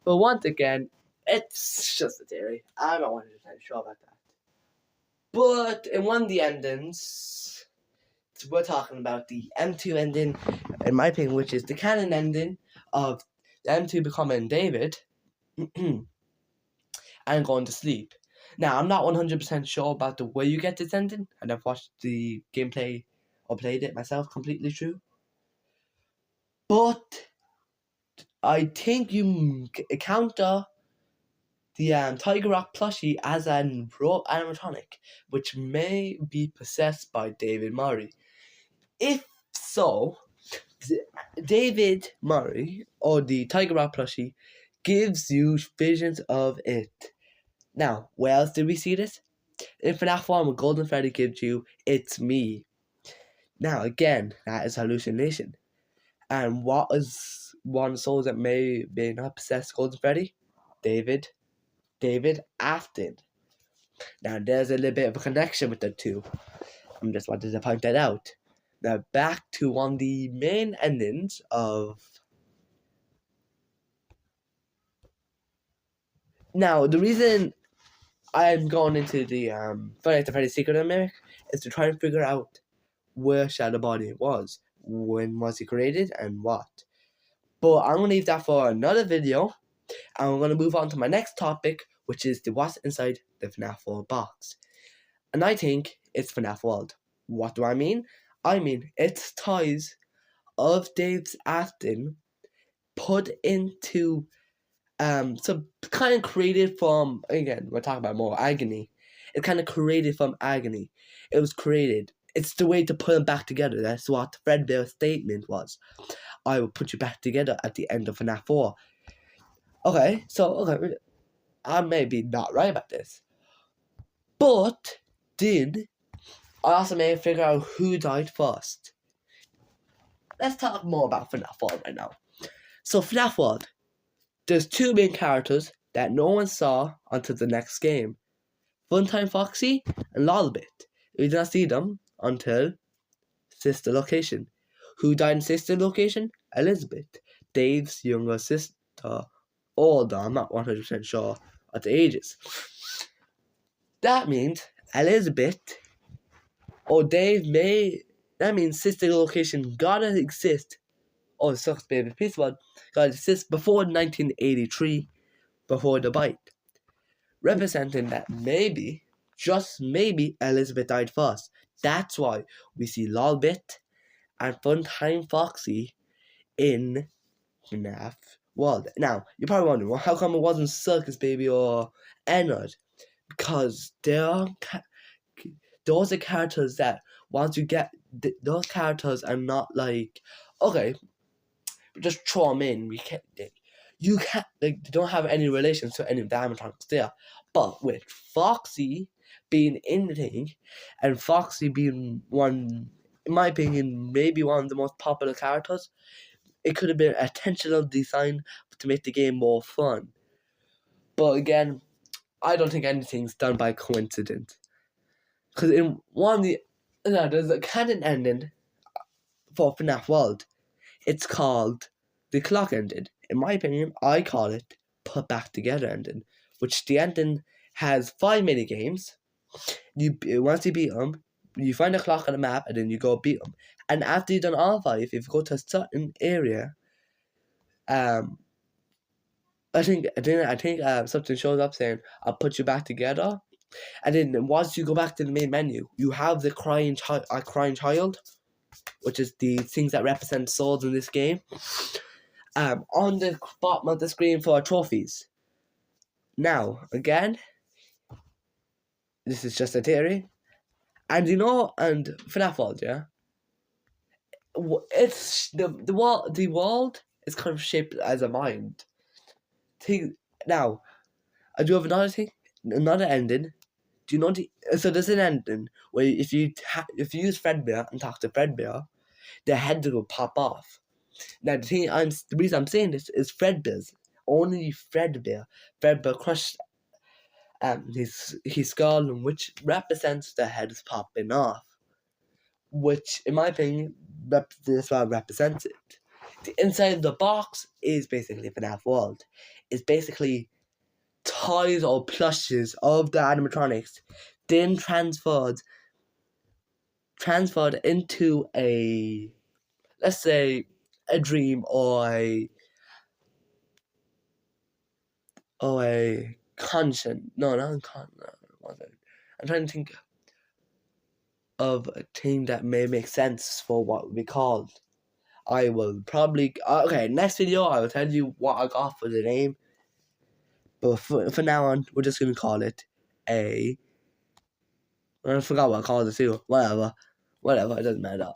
But once again, it's just a theory. I'm not 100% sure about that. But in one of the endings, we're talking about the M2 ending, in my opinion, which is the canon ending of the M2 becoming David and going to sleep. Now, I'm not 100% sure about the way you get this ending, and I've watched the gameplay or played it myself completely through. But I think you counter the Tiger Rock plushie as an animatronic, which may be possessed by David Murray. If so, David Murray, or the Tiger Rock plushie, gives you visions of it. Now, where else did we see this? In Fnaf 1, when Golden Freddy gives you, "It's me." Now, again, that is hallucination. And what is one of the souls that may not possess Golden Freddy? David Afton. Now, there's a little bit of a connection with the two. I'm just wanted to point that out. Now, back to one of the main endings of... Now, the reason I'm going into the Friday the Freddy Secret Mimic is to try and figure out where Shadow Body was. When was he created and what? But I'm going to leave that for another video. And we're going to move on to my next topic, which is what's inside the FNAF World box. And I think it's FNAF World. What do I mean? I mean, it's toys of Dave's Afton put into some kind of created from, again, we're talking about more agony. It's kind of created from agony. It was created. It's the way to put them back together. That's what Fredbear's statement was. I will put you back together at the end of FNAF 4. Okay, I may be not right about this. But I also may figure out who died first. Let's talk more about FNAF World right now. So FNAF World, there's two main characters that no one saw until the next game. Funtime Foxy and Lolbit. We did not see them until Sister Location. Who died in Sister Location? Elizabeth, Dave's younger sister. Older, I'm not 100% sure of the ages. That means Elizabeth or Dave that means Sister Location gotta exist. Oh, it sucks, baby. Peace one gotta exist before 1983, before the bite. Representing that maybe, just maybe, Elizabeth died first. That's why we see Lolbit and Funtime Foxy in FNAF World. Now, you're probably wondering, well, how come it wasn't Circus Baby or Ennard? Because those are characters that once you get those characters are not like, okay, just throw them in. They don't have any relation to any of the animatronics there. But with Foxy being in the thing, and Foxy being one, in my opinion, maybe one of the most popular characters, it could have been a intentional design to make the game more fun. But again, I don't think anything's done by coincidence. Because in one of there's a canon ending for FNAF World. It's called the Clock Ending. In my opinion, I call it Put Back Together Ending, which the ending has 5 mini games. Once you beat them, you find a clock on the map, and then you go beat them. And after you've done all 5, if you go to a certain area, I think something shows up saying, "I'll put you back together." And then once you go back to the main menu, you have the crying child, which is the things that represent souls in this game, on the bottom of the screen for trophies. Now, again, this is just a theory. And and FNAF World, yeah? It's the world is kind of shaped as a mind. Now, I do have another ending. Do you know so there's an ending where if you use Fredbear and talk to Fredbear, their head will pop off. Now the reason I'm saying this is Fredbear's. Only Fredbear crushed his skull, which represents the heads popping off. Which, in my opinion, this what represents it. The inside of the box is basically FNAF World. It's basically toys or plushes of the animatronics, then transferred into a, let's say, a dream or a conscience. No, not con. No, what was it? I'm trying to think of a thing that may make sense for what we called. I will probably okay. Next video, I will tell you what I got for the name. But for now on, we're just gonna call it a. I forgot what I called it too. Whatever, it doesn't matter.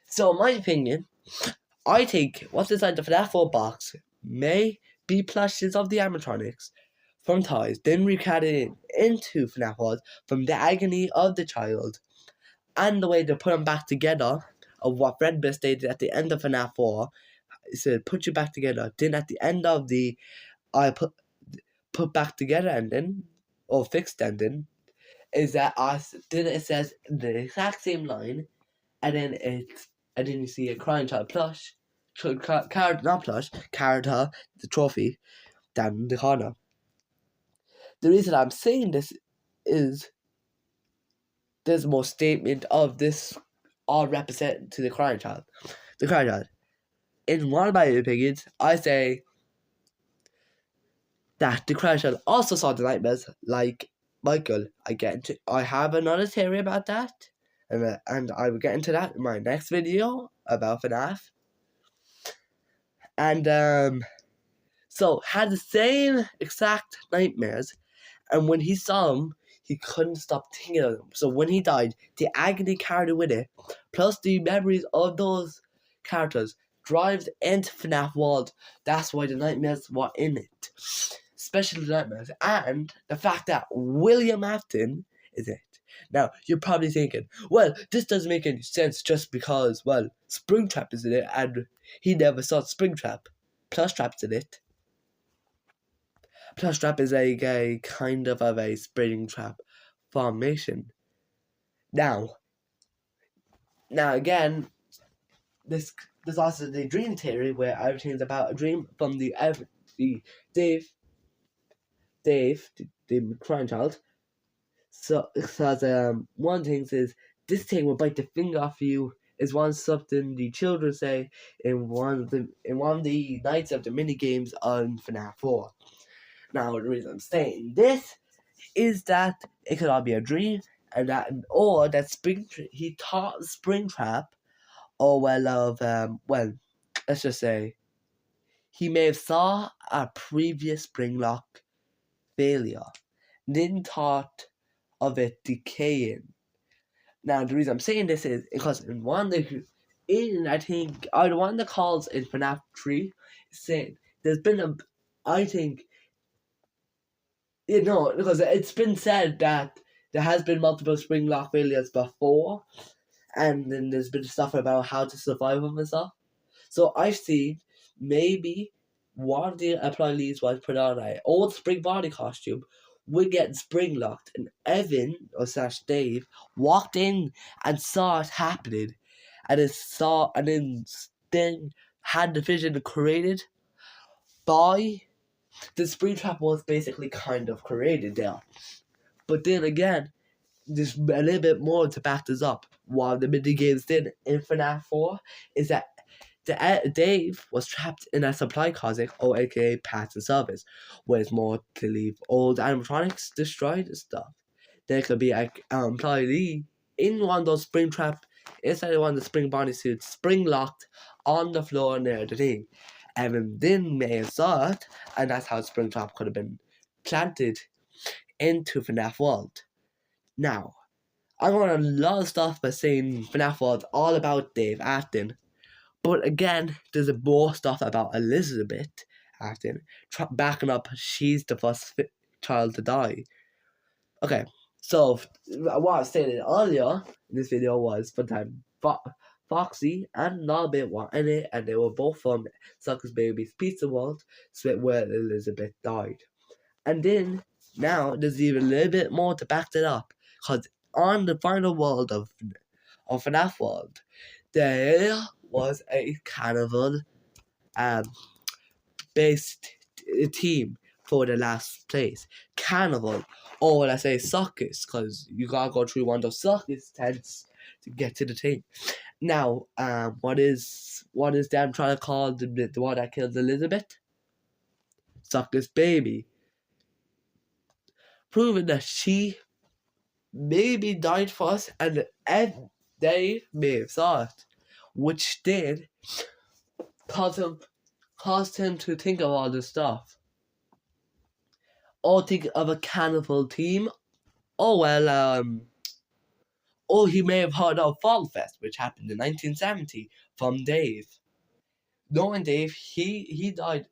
So, in my opinion, I think what's inside the FNAF 4 box may be plushes of the animatronics from toys, then recreated into FNAF World from the agony of the child and the way they put them back together. Of what Fredbear stated at the end of FNAF 4, he said, "Put you back together." Then at the end of the I put back together ending or fixed ending is that then it says the exact same line, and then you see a crying child plush, not plush, character, the trophy down in the corner. The reason I'm saying this is there's more statement of this all represent to the crying child. The crying child. In one of my opinions, I say that the crying child also saw the nightmares like Michael. I have another theory about that, and I will get into that in my next video about FNAF. And so had the same exact nightmares, and when he saw them, he couldn't stop thinking of them. So when he died, the agony carried with it, plus the memories of those characters, drives into FNAF World. That's why the nightmares were in it. Especially the nightmares. And the fact that William Afton is it. Now, you're probably thinking, well, this doesn't make any sense just because, well, Springtrap is in it, and he never saw Springtrap. Plushtrap's in it. Plushtrap is a kind of a Springtrap formation. Now again, there's also the dream theory where everything's about a dream from the Dave, the crying child. So because one thing says this thing will bite the finger off you is something the children say in one of the nights of the mini games on FNAF 4. Now the reason I'm saying this is that it could all be a dream, and that he taught Springtrap, or let's just say he may have saw a previous Springlock failure, then thought of it decaying. Now the reason I'm saying this is because in one I think either one of the calls in FNAF 3 saying there's been because it's been said that there has been multiple Springlock failures before, and then there's been stuff about how to survive them and stuff. So I've seen maybe one of the employees was put on an old spring body costume, would get spring locked, and Evan or / Dave walked in and saw it happening, and then had the vision created by the Springtrap was basically kind of created there. But then again, there's a little bit more to back this up. One of the mini games did in FNAF 4 is that Dave was trapped in a supply closet, or aka parts and service, where it's more to leave old animatronics destroyed and stuff. There could be an employee in one of those Springtrap, inside one of the spring bodysuits, spring locked on the floor near the thing. And then may have saw it, and that's how Springtrap could have been planted into FNAF World. Now, I'm going a lot of stuff by saying FNAF World all about Dave Afton. But again, there's more stuff about Elizabeth Afton backing up she's the first child to die. Okay, so what I stated earlier in this video was for time Foxy and Norbit were in it, and they were both from Sucker's Baby's Pizza World, where Elizabeth died. And then now there's even a little bit more to back that up, because on the final world of FNAF World, there was a carnival based team for the last place. Carnival, or let's say circus, because you gotta go through one of those circus tents to get to the team. Now, what is them trying to call the one that killed Elizabeth? Circus baby. Proving that she maybe died first and they may have saw it, which did caused him to think of all this stuff. Or think of a cannibal team. Oh well, or he may have heard of Fall Fest, which happened in 1970 from Dave. Knowing Dave, he died.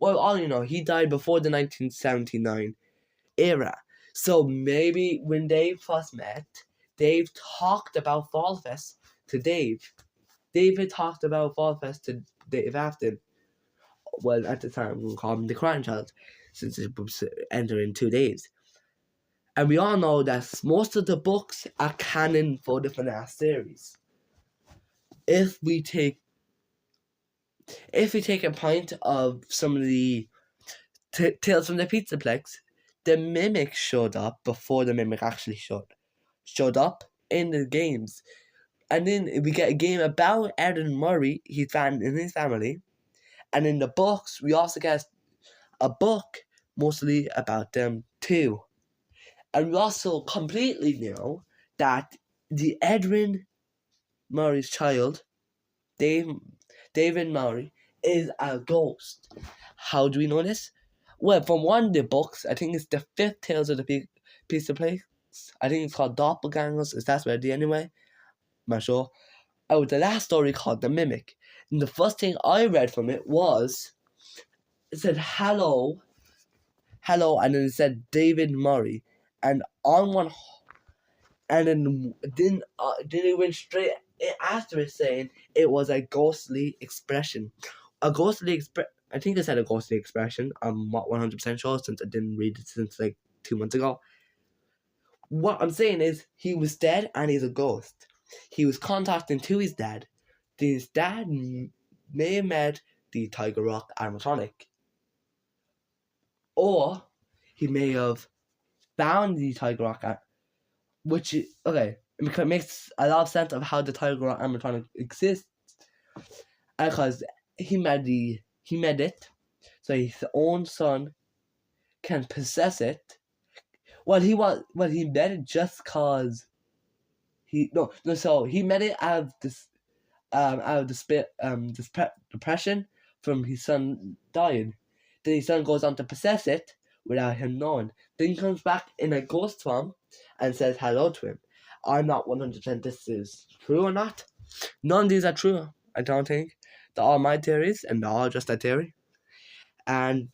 Well, all you know, he died before the 1979 era. So maybe when Dave first met, Dave talked about Fall Fest to Dave. David talked about Fall Fest to Dave Afton. Well, at the time, we'll call him the Crying Child, since it was entering 2 days. And we all know that most of the books are canon for the Fnaf series. If we take a point of some of the Tales from the Pizzaplex, the Mimic showed up before the Mimic actually showed up in the games. And then we get a game about Ed and Murray, his family. And in the books, we also get a book mostly about them too. And we also completely know that the Edwin Murray's child, David Murray, is a ghost. How do we know this? Well, from one of the books, I think it's the 5th Tales of the Pizzaplex. I think it's called Doppelgangers. Is that where anyway? I'm not sure. Oh, the last story called The Mimic. And the first thing I read from it was, it said hello, and then it said David Murray. And on one, and then it went straight after it saying it was a ghostly expression. I think it said a ghostly expression. I'm not 100% sure since I didn't read it since like 2 months ago. What I'm saying is he was dead and he's a ghost. He was contacting to his dad. His dad may have met the Tiger Rock animatronic. Or he may have found the Tiger Rock, which, okay, it makes a lot of sense of how the Tiger Rock animatronic exists. Because he met it, so his own son can possess it. He met it just cause so he met it out of depression from his son dying. Then his son goes on to possess it without him knowing. Then he comes back in a ghost form and says hello to him. I'm not 100% this is true or not. None of these are true, I don't think. They're all my theories, and they're all just a theory. And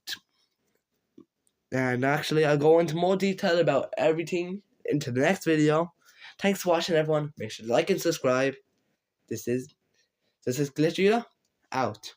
actually, I'll go into more detail about everything into the next video. Thanks for watching, everyone. Make sure to like and subscribe. This is Glitch Eater, out.